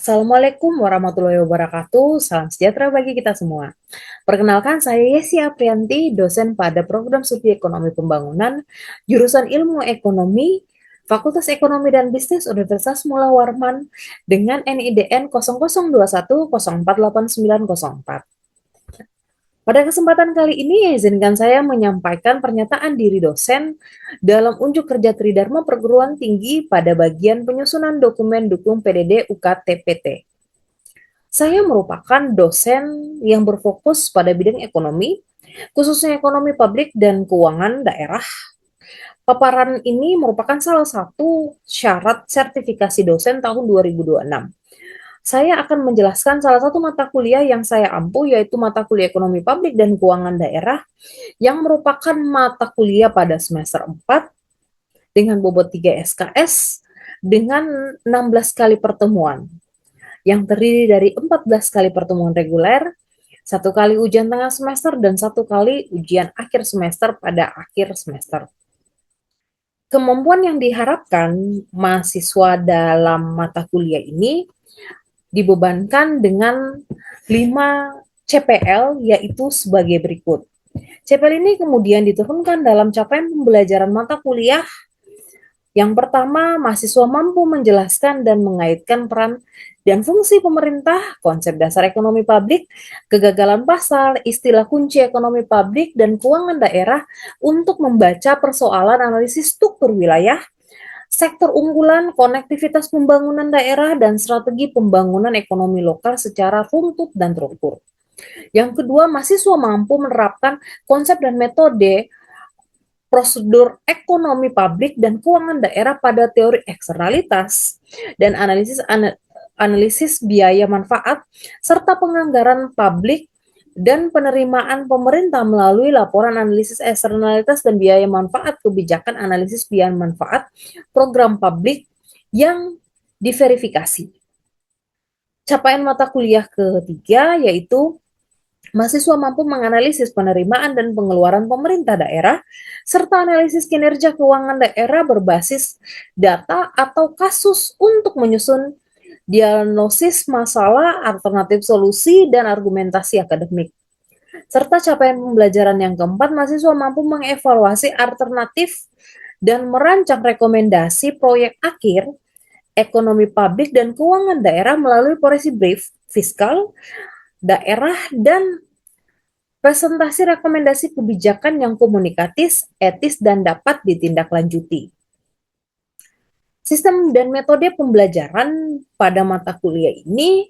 Assalamualaikum warahmatullahi wabarakatuh. Salam sejahtera bagi kita semua. Perkenalkan, saya Yesi Aprianti, dosen pada program studi Ekonomi Pembangunan, jurusan Ilmu Ekonomi, Fakultas Ekonomi dan Bisnis Universitas Mula Warman dengan NIDN 0021048904. Pada kesempatan kali ini, izinkan saya menyampaikan pernyataan diri dosen dalam unjuk kerja Tridharma Perguruan Tinggi pada bagian penyusunan dokumen dukung PDD UKT-PT. Saya merupakan dosen yang berfokus pada bidang ekonomi, khususnya ekonomi publik dan keuangan daerah. Paparan ini merupakan salah satu syarat sertifikasi dosen tahun 2026. Saya akan menjelaskan salah satu mata kuliah yang saya ampu, yaitu mata kuliah ekonomi publik dan keuangan daerah, yang merupakan mata kuliah pada semester 4 dengan bobot 3 SKS dengan 16 kali pertemuan, yang terdiri dari 14 kali pertemuan reguler, 1 kali ujian tengah semester, dan 1 kali ujian akhir semester pada akhir semester. Kemampuan yang diharapkan mahasiswa dalam mata kuliah ini dibebankan dengan 5 CPL, yaitu sebagai berikut. CPL ini kemudian diturunkan dalam capaian pembelajaran mata kuliah. Yang pertama, mahasiswa mampu menjelaskan dan mengaitkan peran dan fungsi pemerintah, konsep dasar ekonomi publik, kegagalan pasar, istilah kunci ekonomi publik, dan keuangan daerah untuk membaca persoalan analisis struktur wilayah, sektor unggulan, konektivitas pembangunan daerah, dan strategi pembangunan ekonomi lokal secara runtut dan terukur. Yang kedua, mahasiswa mampu menerapkan konsep dan metode prosedur ekonomi publik dan keuangan daerah pada teori eksternalitas dan analisis biaya manfaat serta penganggaran publik dan penerimaan pemerintah melalui laporan analisis eksternalitas dan biaya manfaat kebijakan analisis biaya manfaat program publik yang diverifikasi. Capaian mata kuliah ketiga yaitu mahasiswa mampu menganalisis penerimaan dan pengeluaran pemerintah daerah, serta analisis kinerja keuangan daerah berbasis data atau kasus untuk menyusun diagnosis masalah, alternatif solusi, dan argumentasi akademik. Serta capaian pembelajaran yang keempat, mahasiswa mampu mengevaluasi alternatif dan merancang rekomendasi proyek akhir ekonomi publik dan keuangan daerah melalui policy brief fiskal daerah dan presentasi rekomendasi kebijakan yang komunikatif, etis, dan dapat ditindaklanjuti. Sistem dan metode pembelajaran pada mata kuliah ini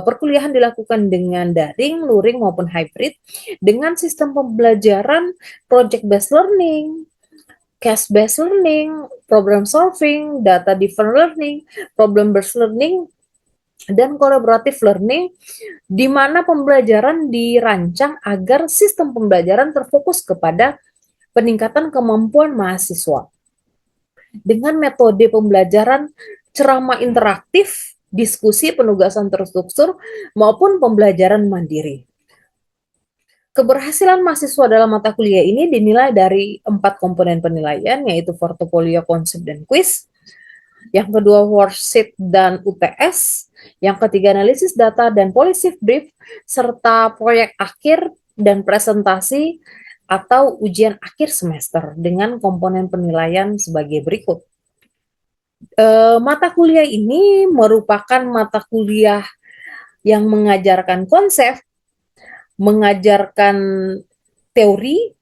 perkuliahan dilakukan dengan daring, luring maupun hybrid dengan sistem pembelajaran project based learning, case based learning, problem solving, data driven learning, problem based learning, dan collaborative learning, di mana pembelajaran dirancang agar sistem pembelajaran terfokus kepada peningkatan kemampuan mahasiswa. Dengan metode pembelajaran ceramah interaktif, diskusi, penugasan terstruktur, maupun pembelajaran mandiri. Keberhasilan mahasiswa dalam mata kuliah ini dinilai dari 4 komponen penilaian, yaitu portofolio, konsep, dan kuis. Yang kedua, worksheet dan UTS. Yang ketiga, analisis data dan policy brief, serta proyek akhir dan presentasi atau ujian akhir semester dengan komponen penilaian sebagai berikut. Mata kuliah ini merupakan mata kuliah yang mengajarkan konsep, mengajarkan teori,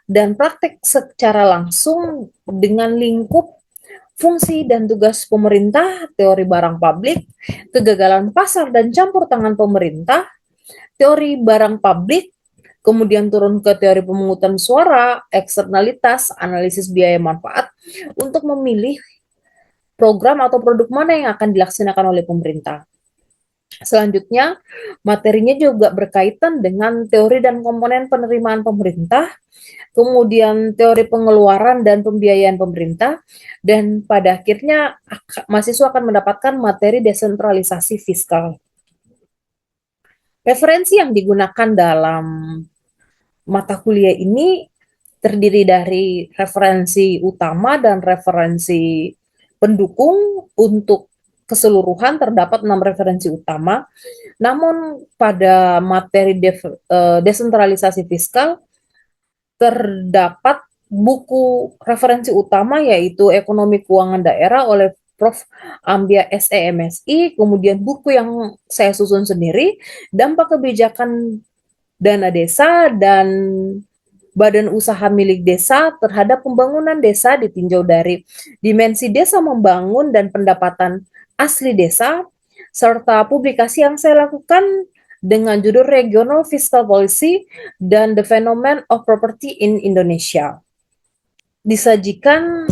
dan praktek secara langsung dengan lingkup fungsi dan tugas pemerintah, teori barang publik, kegagalan pasar dan campur tangan pemerintah, teori barang publik, kemudian turun ke teori pemungutan suara, eksternalitas, analisis biaya manfaat, untuk memilih program atau produk mana yang akan dilaksanakan oleh pemerintah. Selanjutnya, materinya juga berkaitan dengan teori dan komponen penerimaan pemerintah, kemudian teori pengeluaran dan pembiayaan pemerintah, dan pada akhirnya mahasiswa akan mendapatkan materi desentralisasi fiskal. Referensi yang digunakan dalam mata kuliah ini terdiri dari referensi utama dan referensi pendukung untuk keseluruhan terdapat 6 referensi utama, namun pada materi desentralisasi fiskal terdapat buku referensi utama yaitu Ekonomi Keuangan Daerah oleh Prof. Ambia SEMSI, kemudian buku yang saya susun sendiri, Dampak Kebijakan Dana Desa dan Badan Usaha Milik Desa terhadap Pembangunan Desa ditinjau dari dimensi desa membangun dan pendapatan asli desa, serta publikasi yang saya lakukan dengan judul Regional Fiscal Policy dan The Phenomenon of Property in Indonesia. Disajikan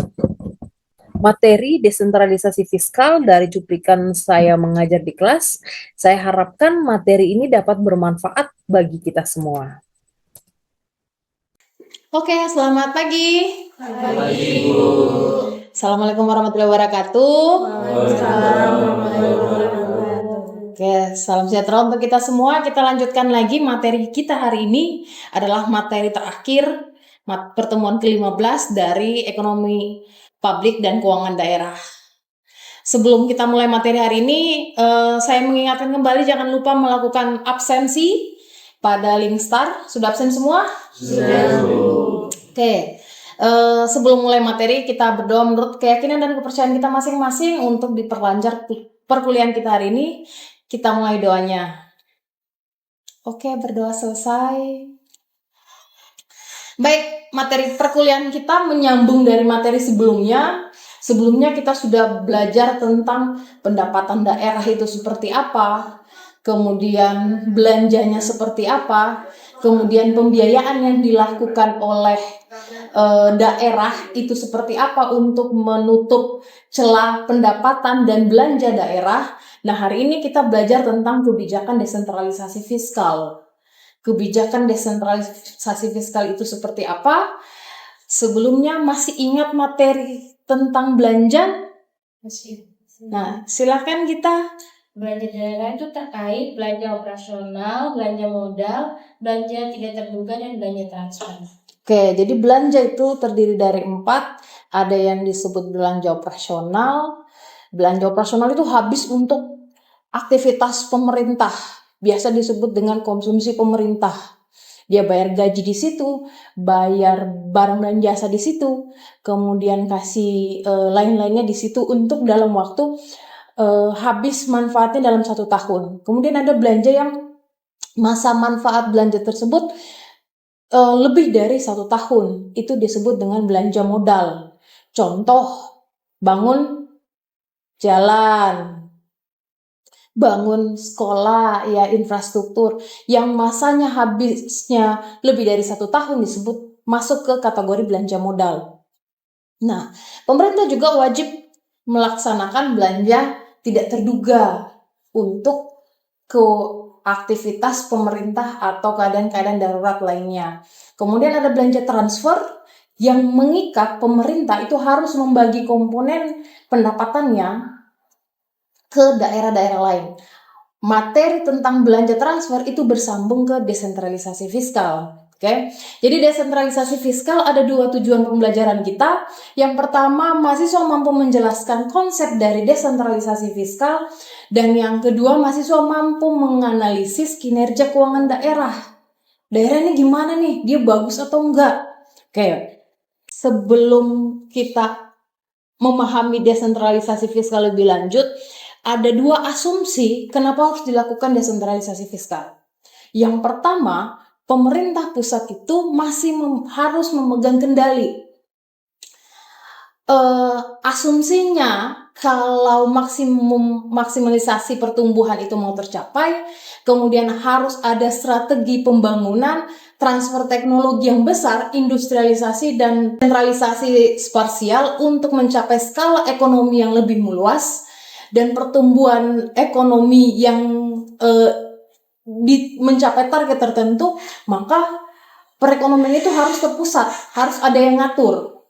materi desentralisasi fiskal dari cuplikan saya mengajar di kelas. Saya harapkan materi ini dapat bermanfaat bagi kita semua. Oke, selamat pagi. Pagi, Bu. Assalamualaikum warahmatullahi wabarakatuh. Oke, salam sejahtera untuk kita semua. Kita lanjutkan lagi materi kita hari ini adalah materi terakhir pertemuan ke-15 dari ekonomi publik dan keuangan daerah. Sebelum kita mulai materi hari ini, saya mengingatkan kembali jangan lupa melakukan absensi pada link STAR. Sudah absen semua? Sudah, Bu. Oke, sebelum mulai materi kita berdoa menurut keyakinan dan kepercayaan kita masing-masing untuk diperlancar perkuliahan kita hari ini. Kita mulai doanya. Oke, berdoa selesai. Baik, materi perkuliahan kita menyambung dari materi sebelumnya. Sebelumnya kita sudah belajar tentang pendapatan daerah itu seperti apa, kemudian belanjanya seperti apa, kemudian pembiayaan yang dilakukan oleh daerah itu seperti apa untuk menutup celah pendapatan dan belanja daerah. Nah, hari ini kita belajar tentang kebijakan desentralisasi fiskal. Kebijakan desentralisasi fiskal itu seperti apa? Sebelumnya masih ingat materi tentang belanja? Masih. Nah, silakan kita. Belanja daerah itu terkait belanja operasional, belanja modal, belanja tidak terduga, dan belanja transfer. Oke, jadi belanja itu terdiri dari 4. Ada yang disebut belanja operasional. Belanja operasional itu habis untuk aktivitas pemerintah. Biasa disebut dengan konsumsi pemerintah. Dia bayar gaji di situ, bayar barang dan jasa di situ, kemudian kasih lain-lainnya di situ untuk dalam waktu habis manfaatnya dalam 1 tahun. Kemudian ada belanja yang masa manfaat belanja tersebut lebih dari 1 tahun. Itu disebut dengan belanja modal. Contoh, bangun jalan, bangun sekolah, ya infrastruktur yang masanya habisnya lebih dari 1 tahun disebut masuk ke kategori belanja modal. Nah, pemerintah juga wajib melaksanakan belanja tidak terduga untuk ke aktivitas pemerintah atau keadaan-keadaan darurat lainnya. Kemudian ada belanja transfer yang mengikat pemerintah itu harus membagi komponen pendapatannya ke daerah-daerah lain. Materi tentang belanja transfer itu bersambung ke desentralisasi fiskal. Oke, jadi desentralisasi fiskal ada 2 tujuan pembelajaran kita. Yang pertama, mahasiswa mampu menjelaskan konsep dari desentralisasi fiskal, dan yang kedua, mahasiswa mampu menganalisis kinerja keuangan daerah. Daerah ini gimana nih? Dia bagus atau enggak? Oke, sebelum kita memahami desentralisasi fiskal lebih lanjut, ada 2 asumsi kenapa harus dilakukan desentralisasi fiskal. Yang pertama, pemerintah pusat itu masih harus memegang kendali. Asumsinya kalau maksimalisasi pertumbuhan itu mau tercapai, kemudian harus ada strategi pembangunan, transfer teknologi yang besar, industrialisasi dan sentralisasi spasial untuk mencapai skala ekonomi yang lebih meluas dan pertumbuhan ekonomi yang mencapai target tertentu, maka perekonomian itu harus terpusat, harus ada yang ngatur.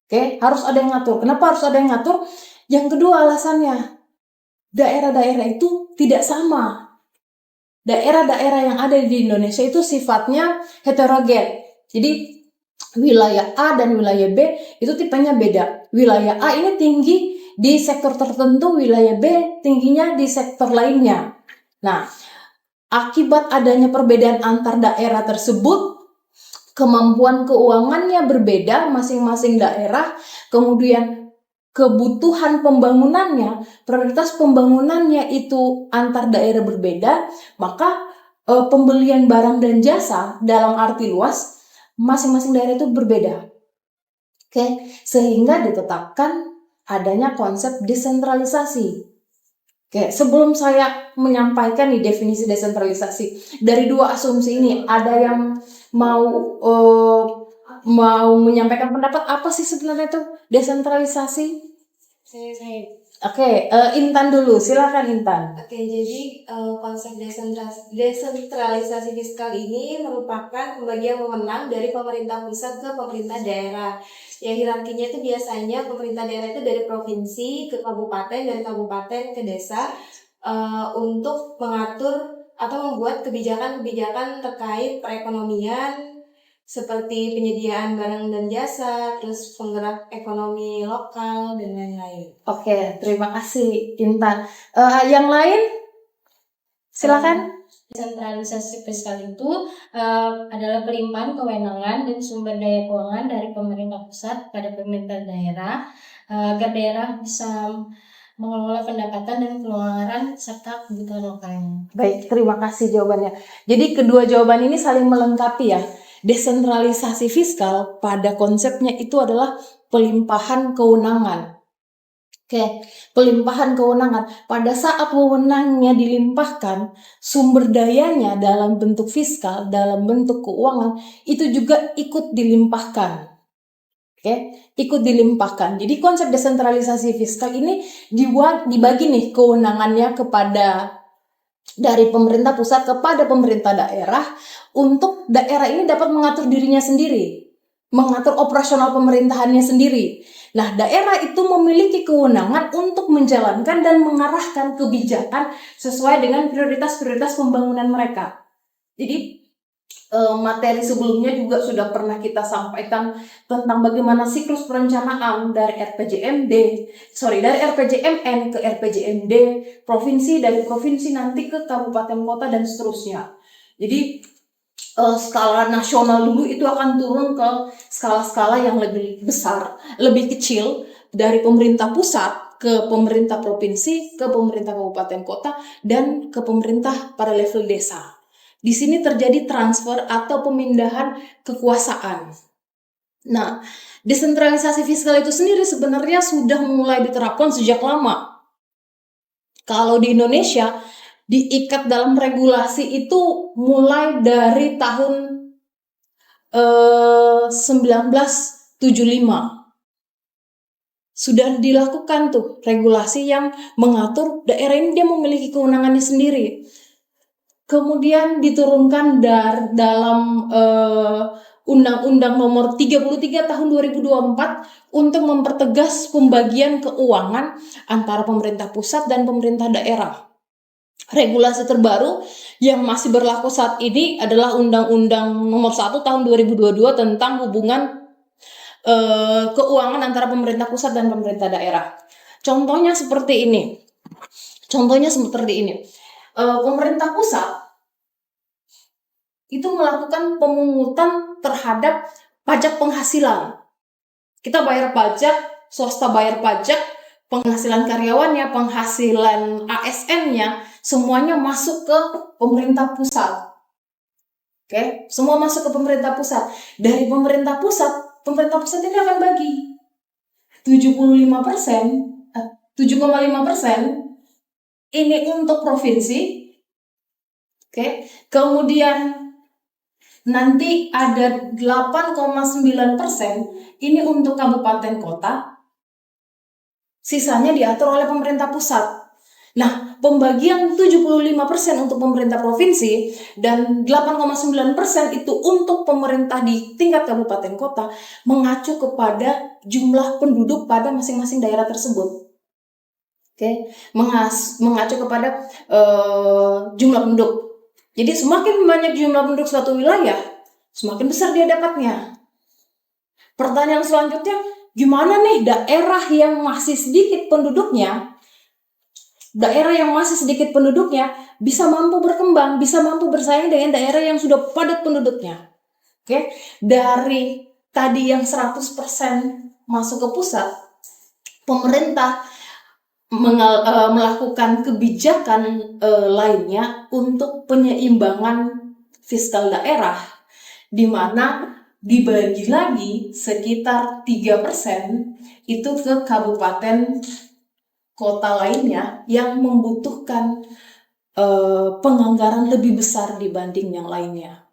Oke, harus ada yang ngatur. Kenapa harus ada yang ngatur? Yang kedua alasannya, daerah-daerah itu tidak sama. Daerah-daerah yang ada di Indonesia itu sifatnya heterogen. Jadi wilayah A dan wilayah B itu tipenya beda. Wilayah A ini tinggi di sektor tertentu, wilayah B tingginya di sektor lainnya. Nah, akibat adanya perbedaan antar daerah tersebut, kemampuan keuangannya berbeda masing-masing daerah, kemudian kebutuhan pembangunannya, prioritas pembangunannya itu antar daerah berbeda, maka pembelian barang dan jasa dalam arti luas masing-masing daerah itu berbeda. Oke, sehingga ditetapkan adanya konsep desentralisasi. Oke, sebelum saya menyampaikan nih definisi desentralisasi, dari dua asumsi ini ada yang mau menyampaikan pendapat apa sih sebenarnya itu desentralisasi? Saya. Oke, Intan dulu, silakan Intan. Oke, jadi konsep desentralisasi fiskal ini merupakan pembagian wewenang dari pemerintah pusat ke pemerintah daerah. Ya, hierarkinya itu biasanya pemerintah daerah itu dari provinsi ke kabupaten, dari kabupaten ke desa, untuk mengatur atau membuat kebijakan-kebijakan terkait perekonomian, seperti penyediaan barang dan jasa, terus penggerak ekonomi lokal, dan lain-lain. Oke, terima kasih Intan. Yang lain, silakan. Desentralisasi fiskal itu adalah pelimpahan kewenangan dan sumber daya keuangan dari pemerintah pusat pada pemerintah daerah, agar daerah bisa mengelola pendapatan dan pengeluaran serta kebutuhan lokalnya. Baik, terima kasih jawabannya. Jadi kedua jawaban ini saling melengkapi ya. Desentralisasi fiskal pada konsepnya itu adalah pelimpahan kewenangan. Oke, pelimpahan kewenangan. Pada saat wewenangnya dilimpahkan, sumber dayanya dalam bentuk fiskal, dalam bentuk keuangan, itu juga ikut dilimpahkan. Oke, ikut dilimpahkan. Jadi konsep desentralisasi fiskal ini dibagi nih kewenangannya kepada dari pemerintah pusat kepada pemerintah daerah, untuk daerah ini dapat mengatur dirinya sendiri, mengatur operasional pemerintahannya sendiri. Nah, daerah itu memiliki kewenangan untuk menjalankan dan mengarahkan kebijakan sesuai dengan prioritas-prioritas pembangunan mereka. Jadi materi sebelumnya juga sudah pernah kita sampaikan tentang bagaimana siklus perencanaan dari dari RPJMN ke RPJMD, provinsi, dari provinsi nanti ke kabupaten kota dan seterusnya. Jadi skala nasional dulu itu akan turun ke skala-skala yang lebih besar, lebih kecil, dari pemerintah pusat ke pemerintah provinsi, ke pemerintah kabupaten kota, dan ke pemerintah pada level desa. Di sini terjadi transfer atau pemindahan kekuasaan. Nah, desentralisasi fiskal itu sendiri sebenarnya sudah mulai diterapkan sejak lama. Kalau di Indonesia, diikat dalam regulasi itu mulai dari tahun 1975. Sudah dilakukan tuh regulasi yang mengatur daerah ini dia memiliki kewenangannya sendiri. Kemudian diturunkan dalam Undang-Undang Nomor 33 Tahun 2024 untuk mempertegas pembagian keuangan antara pemerintah pusat dan pemerintah daerah. Regulasi terbaru yang masih berlaku saat ini adalah Undang-Undang Nomor 1 Tahun 2022 tentang hubungan keuangan antara pemerintah pusat dan pemerintah daerah. Contohnya seperti ini. Pemerintah pusat itu melakukan pemungutan terhadap pajak penghasilan. Kita bayar pajak, swasta bayar pajak, penghasilan karyawannya, penghasilan ASN-nya, semuanya masuk ke pemerintah pusat. Oke, semua masuk ke pemerintah pusat. Dari pemerintah pusat ini akan bagi 7,5% ini untuk provinsi. Oke, kemudian nanti ada 8,9% ini untuk kabupaten kota. Sisanya diatur oleh pemerintah pusat. Nah, pembagian 75% untuk pemerintah provinsi dan 8,9% itu untuk pemerintah di tingkat kabupaten kota mengacu kepada jumlah penduduk pada masing-masing daerah tersebut. Oke, mengacu kepada jumlah penduduk. Jadi semakin banyak jumlah penduduk suatu wilayah, semakin besar dia dapatnya. Pertanyaan selanjutnya, gimana nih daerah yang masih sedikit penduduknya, bisa mampu berkembang, bisa mampu bersaing dengan daerah yang sudah padat penduduknya. Oke, dari tadi yang 100% masuk ke pusat, pemerintah melakukan kebijakan lainnya untuk penyeimbangan fiskal daerah, di mana dibagi lagi sekitar 3% itu ke kabupaten kota lainnya yang membutuhkan penganggaran lebih besar dibanding yang lainnya.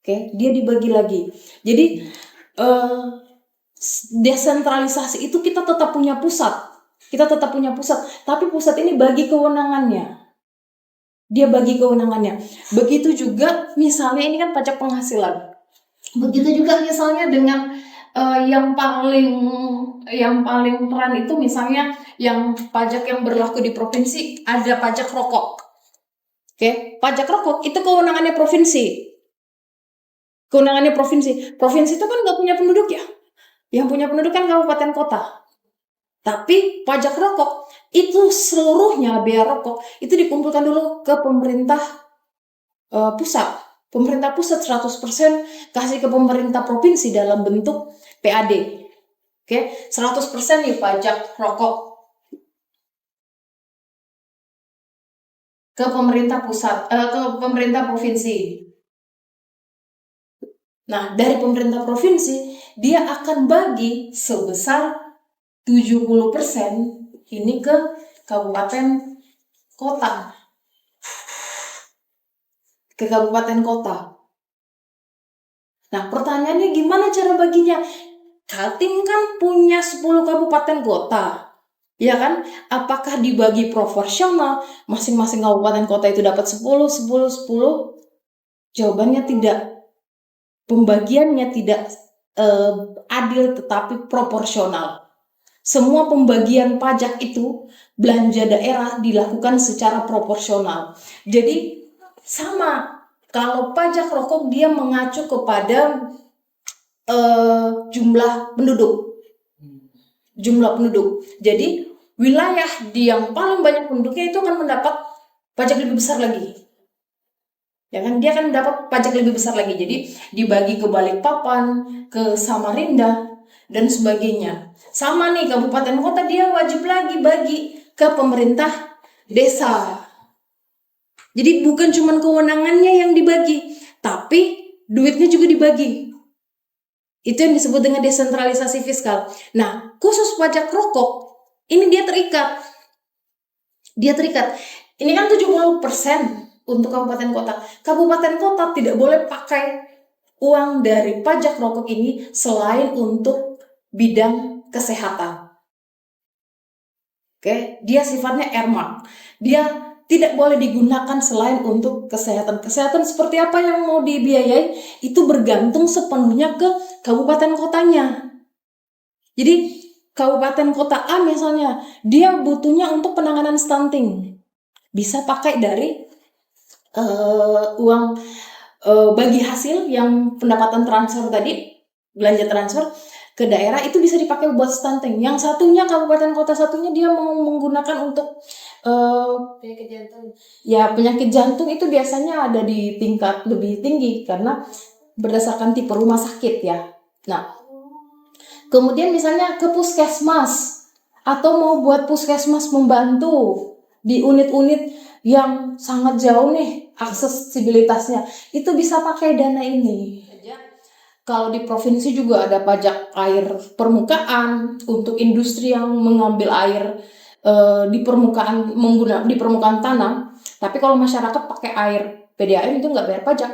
Oke, dia dibagi lagi. Jadi desentralisasi itu kita tetap punya pusat. Tapi pusat ini bagi kewenangannya. Dia bagi kewenangannya. Begitu juga misalnya ini kan pajak penghasilan. Begitu juga misalnya dengan yang paling peran itu misalnya yang pajak yang berlaku di provinsi, ada pajak rokok. Oke, pajak rokok itu kewenangannya provinsi. Provinsi itu kan nggak punya penduduk ya. Yang punya penduduk kan kabupaten kota. Tapi pajak rokok itu seluruhnya, biaya rokok itu dikumpulkan dulu ke pemerintah pusat. Pemerintah pusat 100% kasih ke pemerintah provinsi dalam bentuk PAD. Oke, 100% nih pajak rokok ke pemerintah pusat, ke pemerintah provinsi. Nah, dari pemerintah provinsi dia akan bagi sebesar 70% ini ke kabupaten kota. Nah, pertanyaannya gimana cara baginya? Kaltim kan punya 10 kabupaten kota. Ya kan? Apakah dibagi proporsional? Masing-masing kabupaten kota itu dapat 10, 10, 10? Jawabannya tidak. Pembagiannya tidak adil tetapi proporsional. Semua pembagian pajak itu belanja daerah dilakukan secara proporsional. Jadi sama, kalau pajak rokok dia mengacu kepada jumlah penduduk. Jadi wilayah yang paling banyak penduduknya itu akan mendapat pajak lebih besar lagi. Ya kan, dia akan dapat pajak lebih besar lagi. Jadi dibagi ke Balikpapan, ke Samarinda dan sebagainya. Sama nih kabupaten kota dia wajib lagi bagi ke pemerintah desa. Jadi bukan cuma kewenangannya yang dibagi, tapi duitnya juga dibagi. Itu yang disebut dengan desentralisasi fiskal. Nah, khusus pajak rokok ini dia terikat. Ini kan 70% untuk kabupaten kota. Kabupaten kota tidak boleh pakai uang dari pajak rokok ini selain untuk bidang kesehatan. Oke, dia sifatnya earmark. Dia tidak boleh digunakan selain untuk kesehatan. Kesehatan seperti apa yang mau dibiayai itu bergantung sepenuhnya ke kabupaten kotanya. Jadi kabupaten kota A misalnya, dia butuhnya untuk penanganan stunting. Bisa pakai dari uang bagi hasil yang pendapatan transfer tadi, belanja transfer ke daerah itu bisa dipakai buat stunting. Yang satunya kabupaten kota satunya dia mau menggunakan untuk penyakit jantung. Ya, penyakit jantung itu biasanya ada di tingkat lebih tinggi karena berdasarkan tipe rumah sakit ya. Nah, kemudian misalnya ke puskesmas atau mau buat puskesmas membantu di unit-unit yang sangat jauh nih aksesibilitasnya, itu bisa pakai dana ini. Kalau di provinsi juga ada pajak air permukaan untuk industri yang mengambil air di permukaan tanah. Tapi kalau masyarakat pakai air PDAM itu nggak bayar pajak.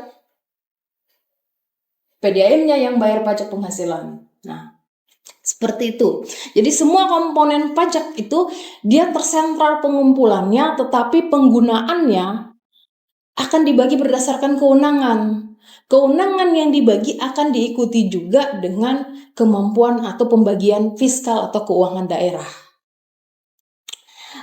PDAM-nya yang bayar pajak penghasilan. Nah, seperti itu. Jadi semua komponen pajak itu dia tersentral pengumpulannya, tetapi penggunaannya akan dibagi berdasarkan kewenangan. Kewenangan yang dibagi akan diikuti juga dengan kemampuan atau pembagian fiskal atau keuangan daerah.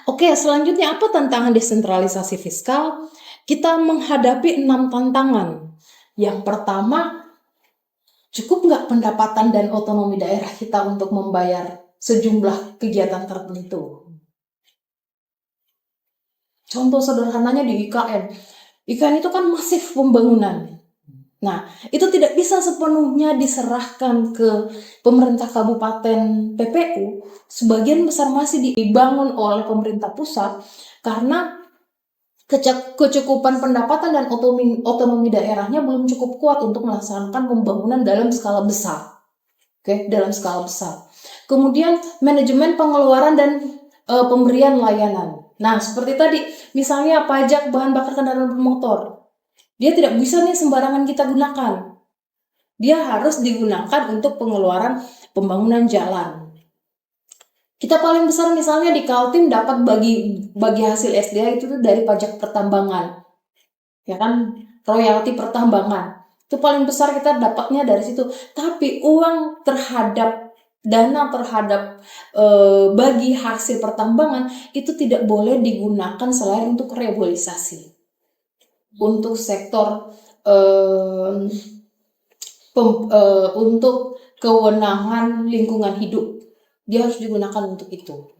Oke, selanjutnya apa tantangan desentralisasi fiskal? Kita menghadapi 6 tantangan. Yang pertama, Cukup nggak pendapatan dan otonomi daerah kita untuk membayar sejumlah kegiatan tertentu? Contoh sederhananya di IKN. IKN itu kan masif pembangunan. Nah, itu tidak bisa sepenuhnya diserahkan ke pemerintah kabupaten PPU. Sebagian besar masih dibangun oleh pemerintah pusat karena kecukupan pendapatan dan otonomi daerahnya belum cukup kuat untuk melaksanakan pembangunan dalam skala besar. Oke, dalam skala besar. Kemudian manajemen pengeluaran dan pemberian layanan. Nah, seperti tadi, misalnya pajak bahan bakar kendaraan bermotor. Dia tidak bisa nih sembarangan kita gunakan. Dia harus digunakan untuk pengeluaran pembangunan jalan. Kita paling besar misalnya di Kaltim dapat bagi hasil SDA itu dari pajak pertambangan. Ya kan, royalti pertambangan. Itu paling besar kita dapatnya dari situ. Tapi uang terhadap dana terhadap bagi hasil pertambangan itu tidak boleh digunakan selain untuk reboisasi. Untuk sektor untuk kewenangan lingkungan hidup, dia harus digunakan untuk itu.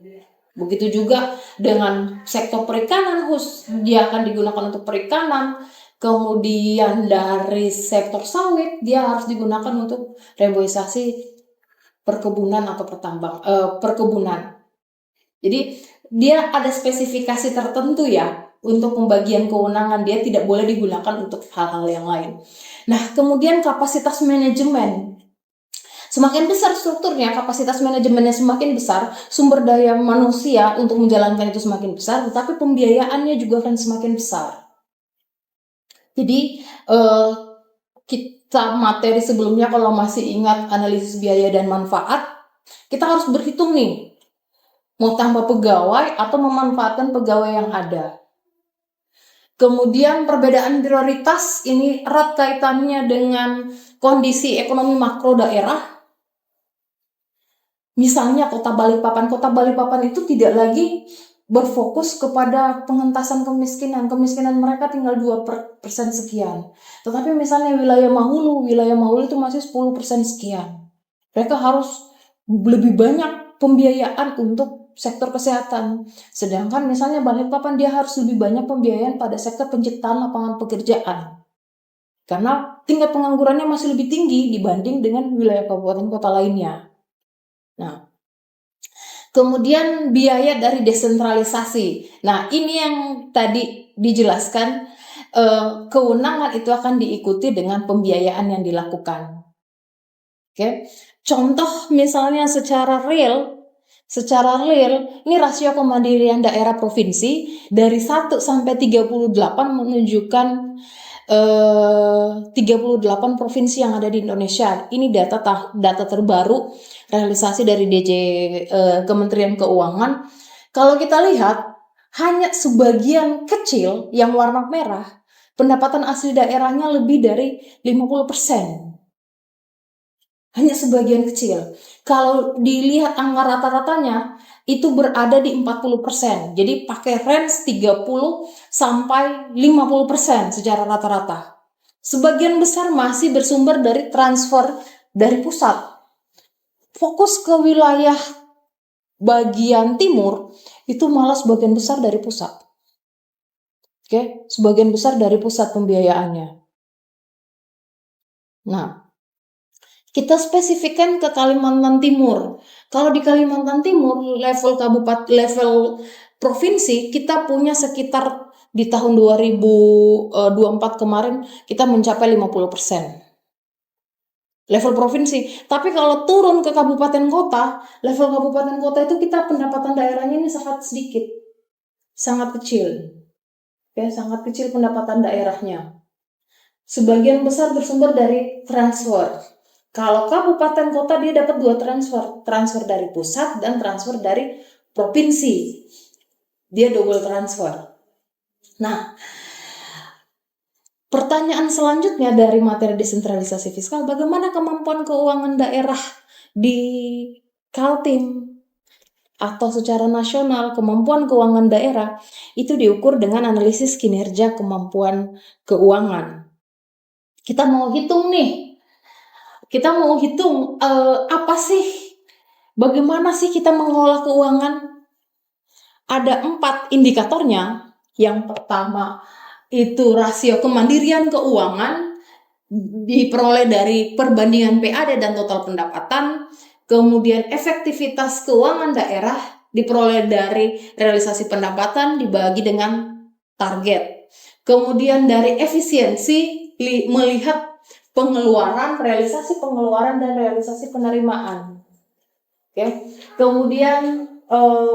Begitu juga dengan sektor perikanan, dia akan digunakan untuk perikanan. Kemudian dari sektor sawit, dia harus digunakan untuk reboisasi perkebunan atau perkebunan. Jadi dia ada spesifikasi tertentu ya untuk pembagian kewenangan, dia tidak boleh digunakan untuk hal-hal yang lain. Nah, kemudian kapasitas manajemen. Semakin besar strukturnya, kapasitas manajemennya semakin besar, sumber daya manusia untuk menjalankan itu semakin besar, tetapi pembiayaannya juga akan semakin besar. Jadi kita materi sebelumnya kalau masih ingat analisis biaya dan manfaat, kita harus berhitung nih, mau tambah pegawai atau memanfaatkan pegawai yang ada. Kemudian perbedaan prioritas ini erat kaitannya dengan kondisi ekonomi makro daerah. Misalnya Kota Balikpapan itu tidak lagi berfokus kepada pengentasan kemiskinan. Kemiskinan mereka tinggal 2% sekian. Tetapi misalnya wilayah Mahulu itu masih 10% sekian. Mereka harus lebih banyak pembiayaan untuk sektor kesehatan. Sedangkan misalnya Balikpapan dia harus lebih banyak pembiayaan pada sektor penciptaan lapangan pekerjaan. Karena tingkat penganggurannya masih lebih tinggi dibanding dengan wilayah kabupaten kota lainnya. Nah, kemudian biaya dari desentralisasi. Nah, ini yang tadi dijelaskan, kewenangan itu akan diikuti dengan pembiayaan yang dilakukan. Oke. Contoh misalnya secara real, ini rasio kemandirian daerah provinsi dari 1 sampai 38 menunjukkan 38 provinsi yang ada di Indonesia. Ini data terbaru realisasi dari DG Kementerian Keuangan. Kalau kita lihat, hanya sebagian kecil yang warna merah, pendapatan asli daerahnya lebih dari 50%. Hanya sebagian kecil. Kalau dilihat angka rata-ratanya, itu berada di 40%. Jadi pakai range 30 sampai 50% secara rata-rata. Sebagian besar masih bersumber dari transfer dari pusat. Fokus ke wilayah bagian timur, itu malah sebagian besar dari pusat. Oke, sebagian besar dari pusat pembiayaannya. Nah, kita spesifikkan ke Kalimantan Timur. Kalau di Kalimantan Timur, level provinsi, kita punya sekitar di tahun 2024 kemarin, kita mencapai 50%. Level provinsi. Tapi kalau turun ke kabupaten kota, level kabupaten kota itu kita pendapatan daerahnya ini sangat sedikit. Sangat kecil. Ya, sangat kecil pendapatan daerahnya. Sebagian besar bersumber dari transfer. Kalau kabupaten kota dia dapat 2 transfer dari pusat dan transfer dari provinsi. Dia double transfer. Nah, pertanyaan selanjutnya dari materi desentralisasi fiskal, bagaimana kemampuan keuangan daerah di Kaltim atau secara nasional? Kemampuan keuangan daerah itu diukur dengan analisis kinerja kemampuan keuangan. Kita mau hitung nih, kita mau hitung bagaimana sih kita mengelola keuangan. Ada 4 indikatornya. Yang pertama itu rasio kemandirian keuangan diperoleh dari perbandingan PAD dan total pendapatan. Kemudian efektivitas keuangan daerah diperoleh dari realisasi pendapatan dibagi dengan target. Kemudian dari efisiensi melihat pengeluaran, realisasi pengeluaran dan realisasi penerimaan. Oke. Kemudian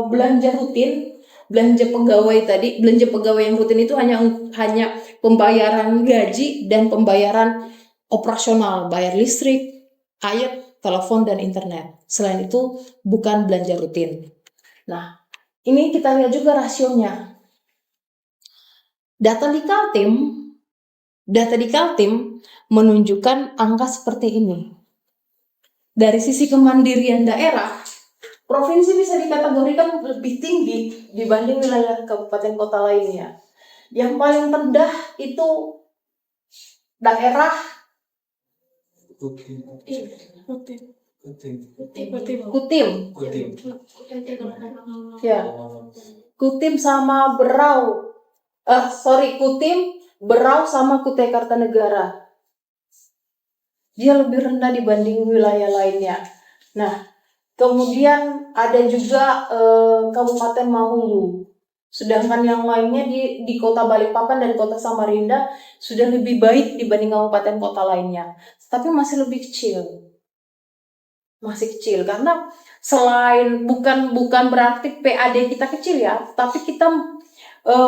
belanja rutin, belanja pegawai tadi, belanja pegawai yang rutin itu hanya pembayaran gaji dan pembayaran operasional, bayar listrik, air, telepon dan internet. Selain itu bukan belanja rutin. Nah, ini kita lihat juga rasionya. Data di Kaltim menunjukkan angka seperti ini. Dari sisi kemandirian daerah, provinsi bisa dikategorikan lebih tinggi dibanding wilayah kabupaten kota lainnya. Yang paling rendah itu daerah Kutim. Ya. Kutim sama Berau. Kutim, Berau sama Kutai Kartanegara. Dia lebih rendah dibanding wilayah lainnya. Nah, kemudian ada juga Kabupaten Mahulu. Sedangkan yang lainnya di Kota Balikpapan dan Kota Samarinda sudah lebih baik dibanding kabupaten kota lainnya. Tapi masih lebih kecil. Masih kecil karena selain bukan berarti PAD kita kecil ya, tapi kita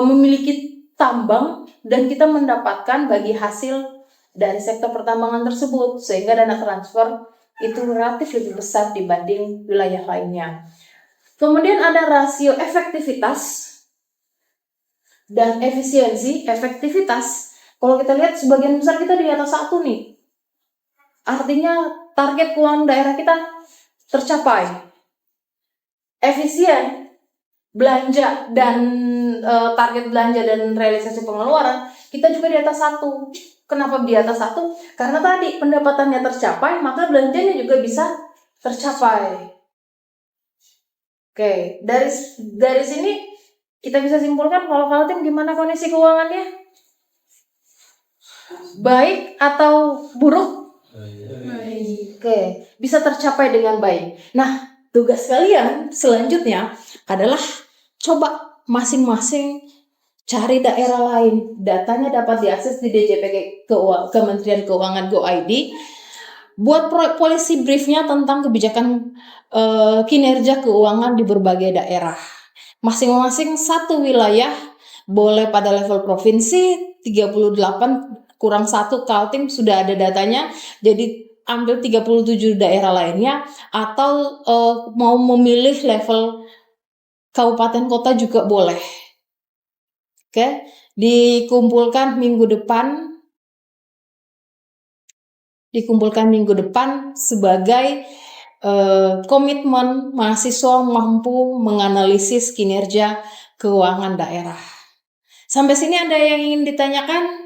memiliki tambang dan kita mendapatkan bagi hasil dari sektor pertambangan tersebut, sehingga dana transfer itu relatif lebih besar dibanding wilayah lainnya. Kemudian ada rasio efektivitas dan efisiensi. Efektivitas, kalau kita lihat sebagian besar kita di atas 1 nih. Artinya target keuangan daerah kita tercapai. Efisien, belanja dan target belanja dan realisasi pengeluaran kita juga di atas 1. Kenapa di atas 1? Karena tadi pendapatannya tercapai, maka belanjanya juga bisa tercapai. Oke, dari sini kita bisa simpulkan kalau Kaltim gimana kondisi keuangannya? Baik atau buruk? Baik. Oke, bisa tercapai dengan baik. Nah, tugas kalian selanjutnya adalah coba masing-masing cari daerah lain. Datanya dapat diakses di DJP Kementerian Keuangan Go.id. Buat policy briefnya tentang kebijakan kinerja keuangan di berbagai daerah. Masing-masing satu wilayah, boleh pada level provinsi, 38 kurang 1 Kaltim sudah ada datanya, jadi ambil 37 daerah lainnya, atau mau memilih level kabupaten kota juga boleh. Oke, dikumpulkan minggu depan sebagai komitmen mahasiswa mampu menganalisis kinerja keuangan daerah. Sampai sini ada yang ingin ditanyakan?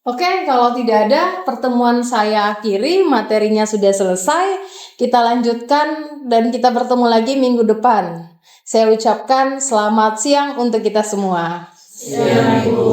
Oke, kalau tidak ada, pertemuan saya akhiri, materinya sudah selesai. Kita lanjutkan dan kita bertemu lagi minggu depan. Saya ucapkan selamat siang untuk kita semua. Siang, Ibu.